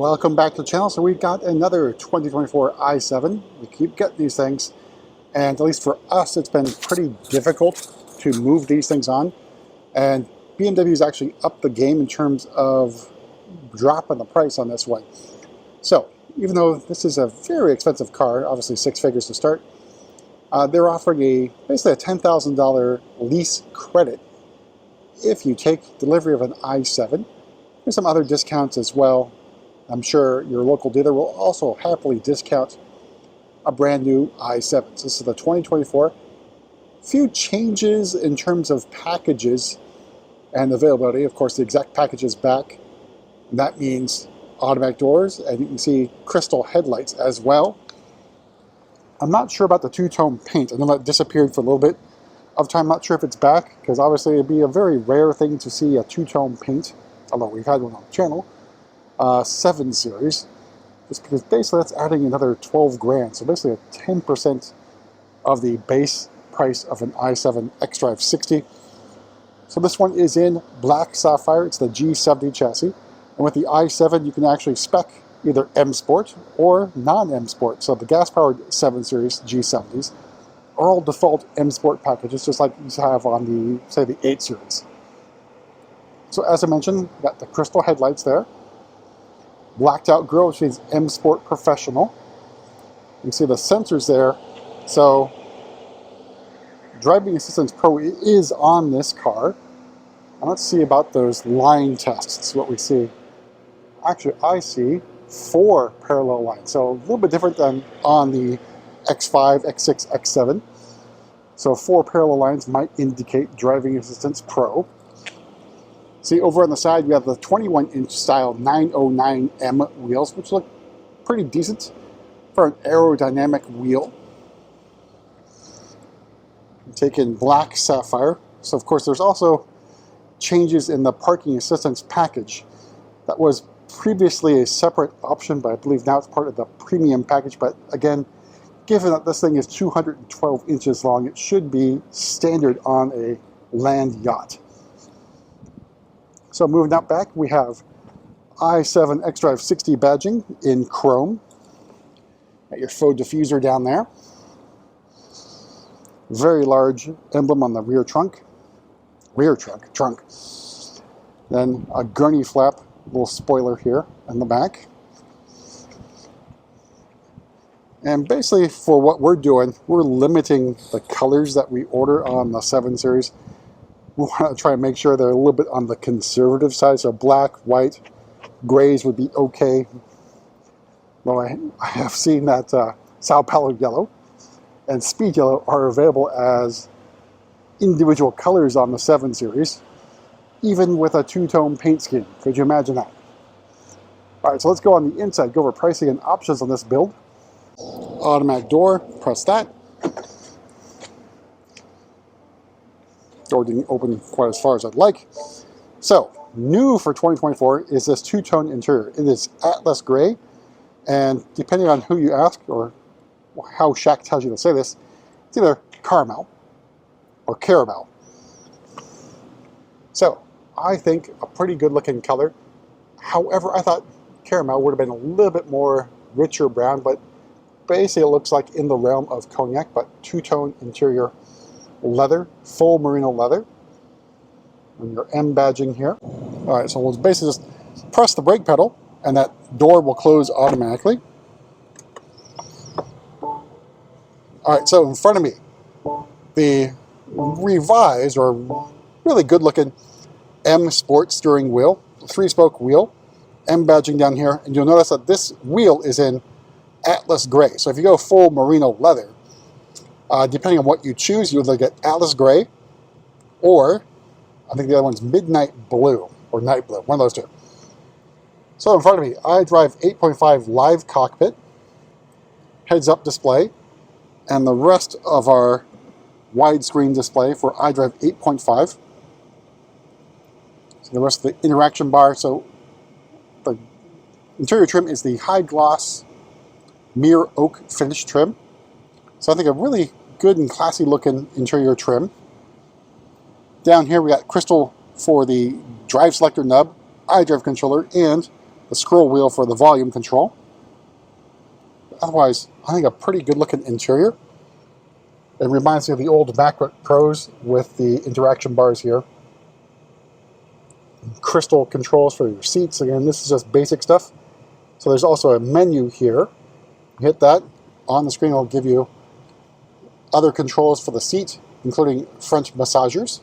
Welcome back to the channel. So we got another 2024 i7. We keep getting these things, and at least for us, it's been pretty difficult to move these things on. And BMW's actually upped the game in terms of dropping the price on this one. So even though this is a very expensive car, obviously 6 figures to start, they're offering basically a $10,000 lease credit if you take delivery of an i7. There's some other discounts as well. I'm sure your local dealer will also happily discount a brand new i7. So this is the 2024. Few changes in terms of packages and availability. Of course, the exact package is back. And that means automatic doors, and you can see crystal headlights as well. I'm not sure about the two-tone paint. I know that disappeared for a little bit of time. I'm not sure if it's back, because obviously it'd be a very rare thing to see a two-tone paint, although we've had one on the channel. 7 Series, just because basically that's adding another 12 grand, so basically a 10% of the base price of an i7 xDrive60. So this one is in Black Sapphire. It's the G70 chassis, and with the i7 you can actually spec either M Sport or non-M Sport. So the gas-powered 7 Series G70s are all default M Sport packages, just like you have on the, say, the 8 Series. So as I mentioned, got the crystal headlights there. Blacked out grille, which means M Sport Professional. You can see the sensors there. So Driving Assistance Pro is on this car. And let's see about those line tests, what we see. Actually, I see 4 parallel lines. So a little bit different than on the X5, X6, X7. So 4 parallel lines might indicate Driving Assistance Pro. See, over on the side, we have the 21-inch style 909M wheels, which look pretty decent for an aerodynamic wheel. Take in Black Sapphire. So, of course, there's also changes in the parking assistance package. That was previously a separate option, but I believe now it's part of the premium package. But again, given that this thing is 212 inches long, it should be standard on a land yacht. So moving up back, we have i7 xDrive60 badging in chrome. Got your faux diffuser down there. Very large emblem on the rear trunk. Trunk. Then a gurney flap, little spoiler here in the back. And basically for what we're doing, we're limiting the colors that we order on the 7 Series. We want to try and make sure they're a little bit on the conservative side, so black, white, grays would be okay. Well, I have seen that Sao Paulo yellow and speed yellow are available as individual colors on the 7 Series, even with a two-tone paint scheme. Could you imagine that? All right, so let's go on the inside, go over pricing and options on this build. Automatic door, press that. Door didn't open quite as far as I'd like. So, new for 2024 is this two-tone interior. It is Atlas gray, and depending on who you ask or how Shaq tells you to say this, it's either caramel or caramel. So, I think a pretty good-looking color. However, I thought caramel would have been a little bit more richer brown, but basically it looks like in the realm of cognac, but two-tone interior. Leather, full merino leather, and your M badging here. All right, so we'll basically just press the brake pedal, and that door will close automatically. All right, so in front of me, the revised or really good-looking M Sport steering wheel, 3-spoke wheel, M badging down here, and you'll notice that this wheel is in Atlas gray. So if you go full merino leather, depending on what you choose, you either get Atlas gray, or I think the other one's midnight blue, or night blue, one of those two. So in front of me, iDrive 8.5 live cockpit, heads-up display, and the rest of our widescreen display for iDrive 8.5. So the rest of the interaction bar. So the interior trim is the high gloss mirror oak finish trim. So I think a really good and classy looking interior trim. Down here we got crystal for the drive selector nub, iDrive controller, and the scroll wheel for the volume control. Otherwise, I think a pretty good looking interior. It reminds me of the old MacBook Pros with the interaction bars here. Crystal controls for your seats. Again, this is just basic stuff. So there's also a menu here. Hit that. On the screen will give you other controls for the seat, including front massagers.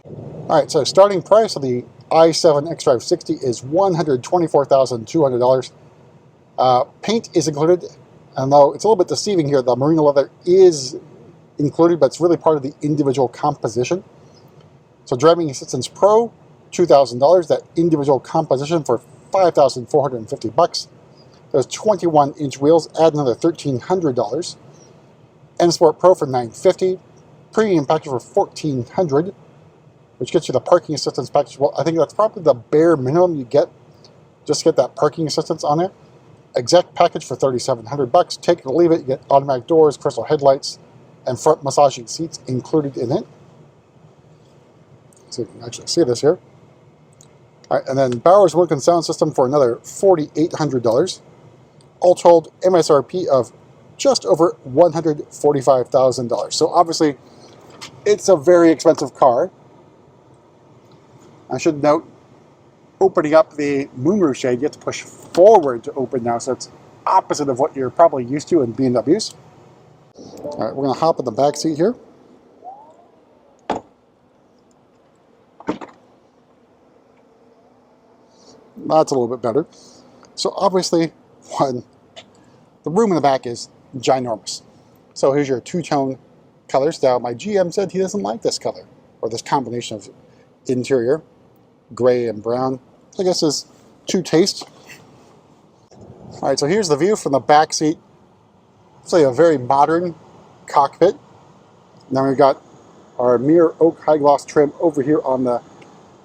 Alright, so starting price of the i7 xDrive60 is $124,200. Paint is included, and though it's a little bit deceiving here, the merino leather is included, but it's really part of the individual composition. So Driving Assistance Pro, $2,000. That individual composition for $5,450. Those 21-inch wheels add another $1,300. N Sport Pro for $950. Premium package for $1,400, which gets you the parking assistance package. Well, I think that's probably the bare minimum you get. Just get that parking assistance on there. Exec package for $3,700. Take it or leave it. You get automatic doors, crystal headlights, and front massaging seats included in it. So you can actually see this here. All right, and then Bowers Wilkins sound system for another $4,800. All told, MSRP of just over $145,000. So obviously, it's a very expensive car. I should note, opening up the moonroof shade, you have to push forward to open now, so it's opposite of what you're probably used to in BMWs. All right, we're going to hop in the back seat here. That's a little bit better. So obviously, the room in the back is ginormous. So here's your two-tone colors. Now, my GM said he doesn't like this color, or this combination of interior, gray and brown. I guess is to taste. All right, so here's the view from the back seat. It's like a very modern cockpit. Now we've got our mirror oak high gloss trim over here on the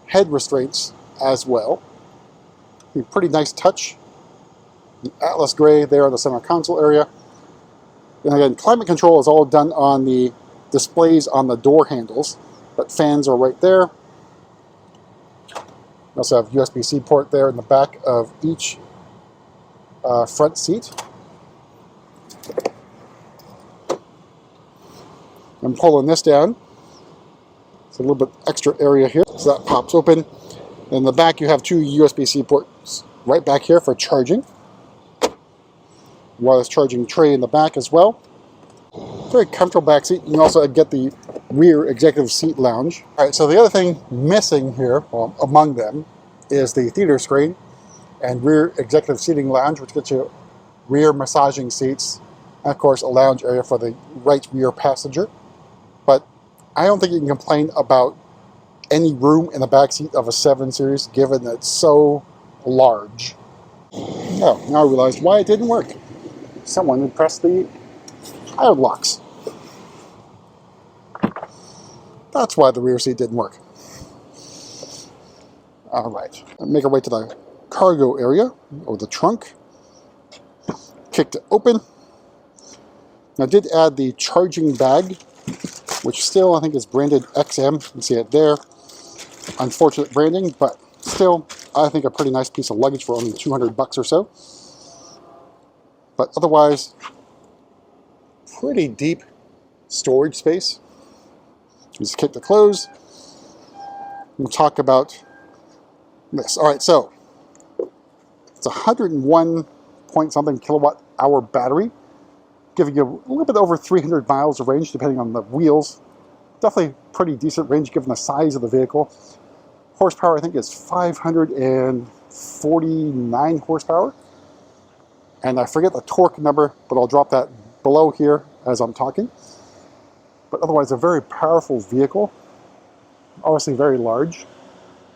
head restraints as well. A pretty nice touch. The Atlas gray there on the center console area. And again, climate control is all done on the displays on the door handles, but fans are right there. We also have USB-C port there in the back of each front seat. I'm pulling this down. It's a little bit extra area here, so that pops open. In the back, you have two USB-C ports right back here for charging. Wireless charging tray in the back as well. Very comfortable back seat. You can also get the rear executive seat lounge. All right, so the other thing missing here, well, among them, is the theater screen and rear executive seating lounge, which gets you rear massaging seats, and of course a lounge area for the right rear passenger. But I don't think you can complain about any room in the back seat of a 7 Series, given that it's so large. Oh, now I realized why it didn't work. Someone had pressed the child locks. That's why the rear seat didn't work. All right, make our way to the cargo area, or the trunk. Kicked it open. I did add the charging bag, which still I think is branded XM. You can see it there. Unfortunate branding, but still, I think a pretty nice piece of luggage for only $200 or so. But otherwise, pretty deep storage space. Just kick the close. We'll talk about this. All right, so it's 101 point something kilowatt hour battery, giving you a little bit over 300 miles of range, depending on the wheels. Definitely pretty decent range given the size of the vehicle. Horsepower, I think, is 549 horsepower. And I forget the torque number, but I'll drop that below here as I'm talking. But otherwise, a very powerful vehicle. Obviously very large.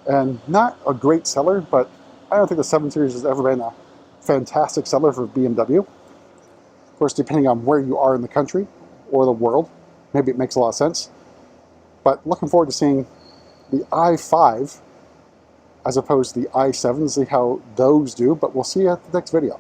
And not a great seller, but I don't think the 7 Series has ever been a fantastic seller for BMW. Of course, depending on where you are in the country or the world, maybe it makes a lot of sense. But looking forward to seeing the i5 as opposed to the i7, see how those do, but we'll see you at the next video.